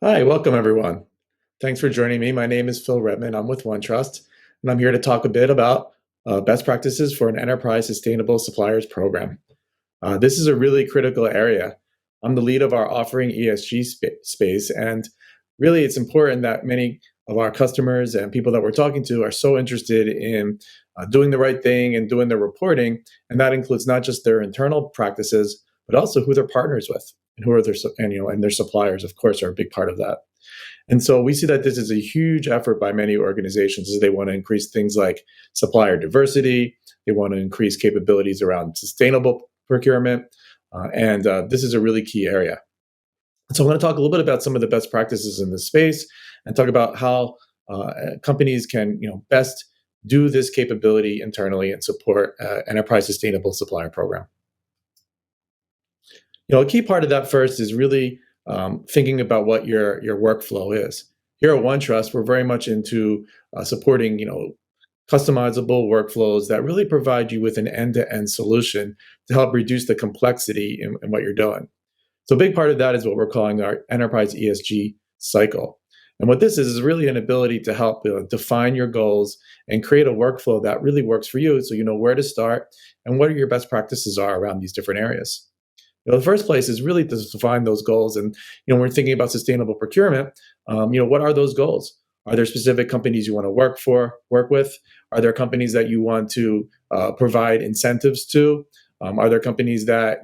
Hi, welcome everyone. Thanks for joining me. My name is Phil Redman. I'm with OneTrust, and I'm here to talk a bit about best practices for an enterprise sustainable suppliers program. This is a really critical area. I'm the lead of our offering ESG space, and really it's important that many of our customers and people that we're talking to are so interested in doing the right thing and doing their reporting, and that includes not just their internal practices, but also who they're partners with and who are and their suppliers, of course, are a big part of that. And so we see that this is a huge effort by many organizations as they want to increase things like supplier diversity. They want to increase capabilities around sustainable procurement. And this is a really key area. So I'm going to talk a little bit about some of the best practices in this space and talk about how companies can best do this capability internally and support enterprise sustainable supplier program. A key part of that first is really thinking about what your workflow is. Here at OneTrust, we're very much into supporting, customizable workflows that really provide you with an end-to-end solution to help reduce the complexity in what you're doing. So a big part of that is what we're calling our enterprise ESG cycle. And what this is really an ability to help define your goals and create a workflow that really works for you so you know where to start and what your best practices are around these different areas. The first place is really to define those goals. And when we're thinking about sustainable procurement, what are those goals? Are there specific companies you want to work with? Are there companies that you want to provide incentives to? Are there companies that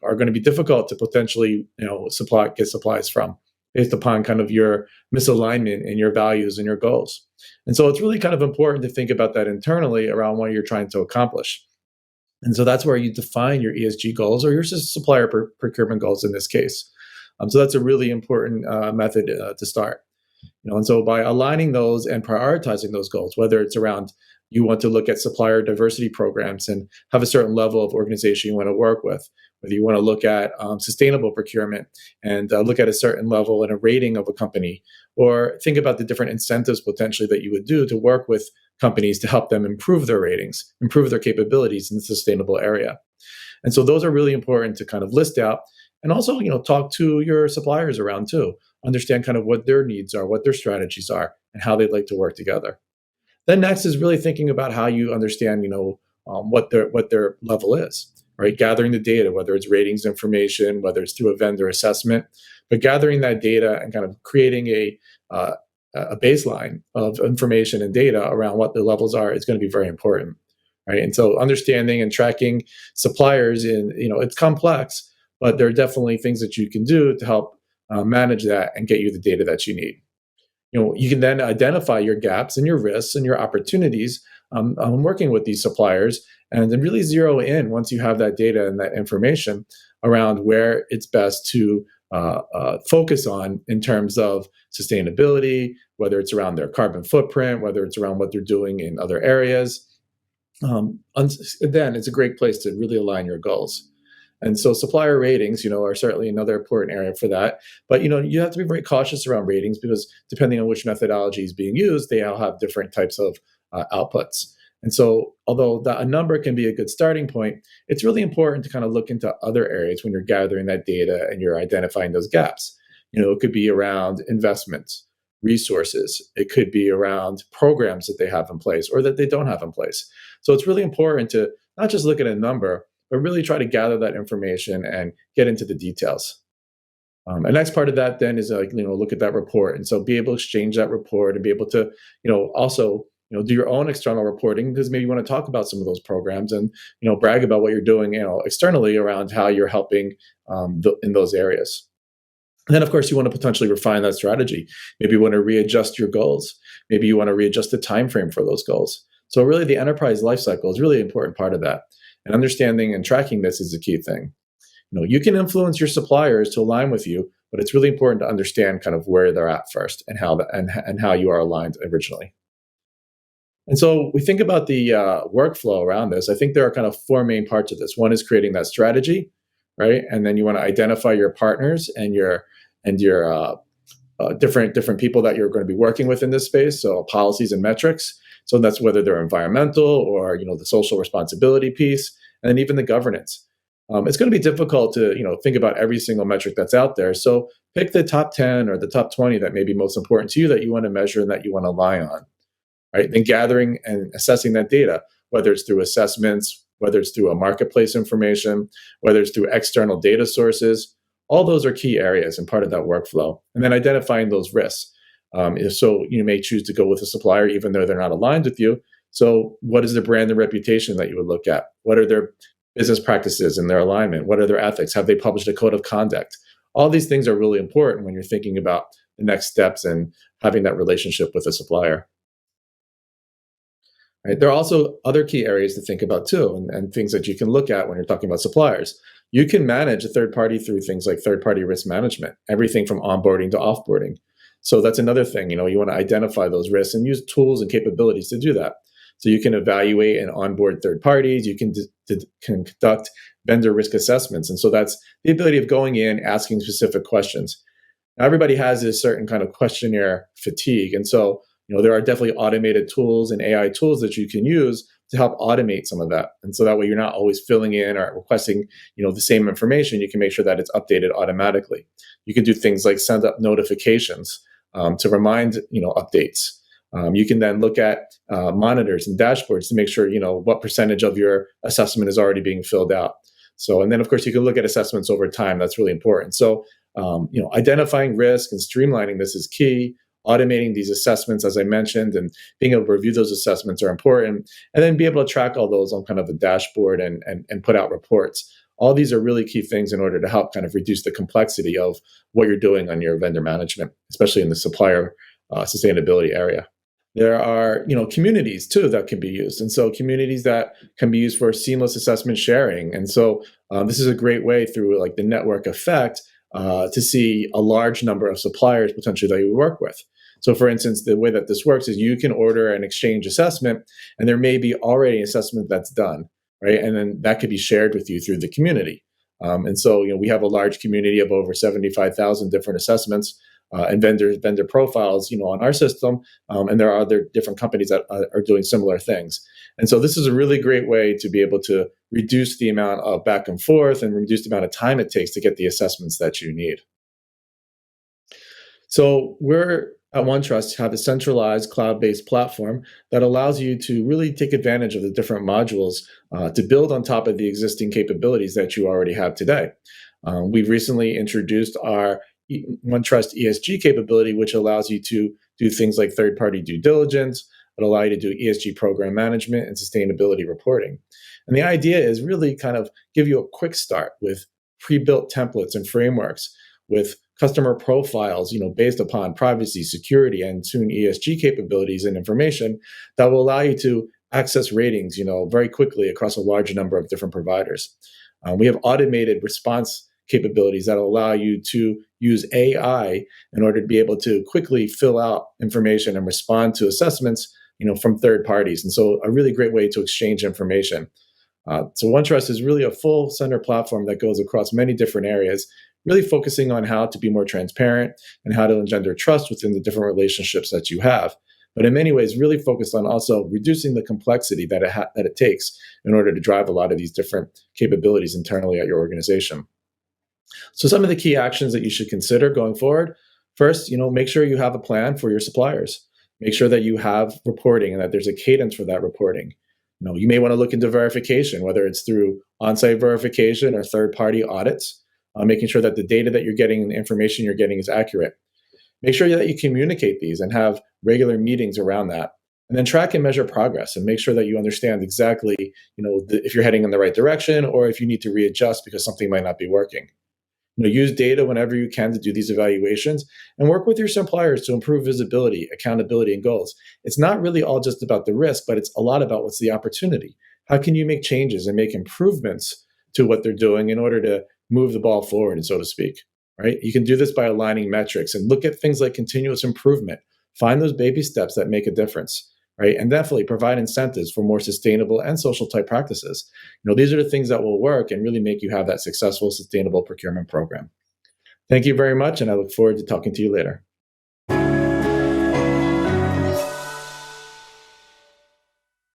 are going to be difficult to potentially get supplies from, based upon kind of your misalignment in your values and your goals? And so it's really kind of important to think about that internally around what you're trying to accomplish. And so that's where you define your ESG goals or your supplier procurement goals in this case. So that's a really important method to start. And so by aligning those and prioritizing those goals, whether it's around you want to look at supplier diversity programs and have a certain level of organization you want to work with, whether you want to look at sustainable procurement and look at a certain level and a rating of a company, or think about the different incentives potentially that you would do to work with companies to help them improve their ratings, improve their capabilities in the sustainable area. And so those are really important to kind of list out and also, talk to your suppliers around too, understand kind of what their needs are, what their strategies are, and how they'd like to work together. Then next is really thinking about how you understand, what their level is, right? Gathering the data, whether it's ratings information, whether it's through a vendor assessment, but gathering that data and kind of creating a baseline of information and data around what the levels are is going to be very important, right? And so understanding and tracking suppliers it's complex, but there are definitely things that you can do to help manage that and get you the data that you need. You can then identify your gaps and your risks and your opportunities on working with these suppliers, and then really zero in once you have that data and that information around where it's best to focus on in terms of sustainability, whether it's around their carbon footprint, whether it's around what they're doing in other areas. Then it's a great place to really align your goals. And so supplier ratings, are certainly another important area for that. But, you have to be very cautious around ratings because depending on which methodology is being used, they all have different types of outputs. And so although a number can be a good starting point, it's really important to kind of look into other areas when you're gathering that data and you're identifying those gaps. It could be around investments, resources. It could be around programs that they have in place or that they don't have in place. So it's really important to not just look at a number, but really try to gather that information and get into the details. The next part of that then is look at that report, and so be able to exchange that report and be able to also do your own external reporting because maybe you want to talk about some of those programs and brag about what you're doing externally around how you're helping in those areas. And then, of course, you want to potentially refine that strategy. Maybe you want to readjust your goals. Maybe you want to readjust the time frame for those goals. So really, the enterprise lifecycle is really an important part of that. And understanding and tracking this is a key thing. You can influence your suppliers to align with you, but it's really important to understand kind of where they're at first and how you are aligned originally. And so we think about the workflow around this. I think there are kind of four main parts of this. One is creating that strategy, right? And then you want to identify your partners and your different people that you're going to be working with in this space. So policies and metrics. So that's whether they're environmental or the social responsibility piece, and then even the governance. it's going to be difficult to think about every single metric that's out there. So pick the top 10 or the top 20 that may be most important to you, that you want to measure and that you want to rely on. Right? Then gathering and assessing that data, whether it's through assessments, whether it's through a marketplace information, whether it's through external data sources, all those are key areas and part of that workflow. And then identifying those risks. So you may choose to go with a supplier even though they're not aligned with you. So what is the brand and reputation that you would look at? What are their business practices and their alignment? What are their ethics? Have they published a code of conduct? All these things are really important when you're thinking about the next steps and having that relationship with a supplier. Right? There are also other key areas to think about too, and things that you can look at when you're talking about suppliers. You can manage a third party through things like third party risk management, everything from onboarding to offboarding. So that's another thing. You want to identify those risks and use tools and capabilities to do that. So you can evaluate and onboard third parties. You can conduct vendor risk assessments, and so that's the ability of going in, asking specific questions. Now, everybody has this certain kind of questionnaire fatigue, and so there are definitely automated tools and AI tools that you can use to help automate some of that. And so that way you're not always filling in or requesting, the same information. You can make sure that it's updated automatically. You can do things like send up notifications to remind, updates. You can then look at monitors and dashboards to make sure, what percentage of your assessment is already being filled out. So, and then of course you can look at assessments over time. That's really important. So, identifying risk and streamlining this is key. Automating these assessments, as I mentioned, and being able to review those assessments are important, and then be able to track all those on kind of a dashboard and put out reports. All these are really key things in order to help kind of reduce the complexity of what you're doing on your vendor management, especially in the supplier sustainability area. There are, communities too that can be used, and so communities that can be used for seamless assessment sharing. And so this is a great way through like the network effect to see a large number of suppliers potentially that you work with. So for instance, the way that this works is you can order an exchange assessment and there may be already an assessment that's done, right? And then that could be shared with you through the community. And so, we have a large community of over 75,000 different assessments and vendor profiles, on our system. And there are other different companies that are doing similar things. And so this is a really great way to be able to reduce the amount of back and forth and reduce the amount of time it takes to get the assessments that you need. So we're at OneTrust have a centralized cloud-based platform that allows you to really take advantage of the different modules to build on top of the existing capabilities that you already have today. We've recently introduced our OneTrust ESG capability, which allows you to do things like third-party due diligence. It allows you to do ESG program management and sustainability reporting. And the idea is really kind of give you a quick start with pre-built templates and frameworks, with customer profiles, based upon privacy, security, and soon ESG capabilities and information that will allow you to access ratings, very quickly across a large number of different providers. We have automated response capabilities that allow you to use AI in order to be able to quickly fill out information and respond to assessments, from third parties. And so a really great way to exchange information. So OneTrust is really a full center platform that goes across many different areas, really focusing on how to be more transparent and how to engender trust within the different relationships that you have. But in many ways, really focused on also reducing the complexity that it takes in order to drive a lot of these different capabilities internally at your organization. So some of the key actions that you should consider going forward. First, make sure you have a plan for your suppliers. Make sure that you have reporting and that there's a cadence for that reporting. You may want to look into verification, whether it's through on-site verification or third-party audits, making sure that the data that you're getting and the information you're getting is accurate. Make sure that you communicate these and have regular meetings around that. And then track and measure progress and make sure that you understand exactly, if you're heading in the right direction or if you need to readjust because something might not be working. Use data whenever you can to do these evaluations and work with your suppliers to improve visibility, accountability, and goals. It's not really all just about the risk, but it's a lot about what's the opportunity. How can you make changes and make improvements to what they're doing in order to move the ball forward, so to speak, right? You can do this by aligning metrics and look at things like continuous improvement. Find those baby steps that make a difference, right? And definitely provide incentives for more sustainable and social type practices. These are the things that will work and really make you have that successful, sustainable procurement program. Thank you very much, and I look forward to talking to you later.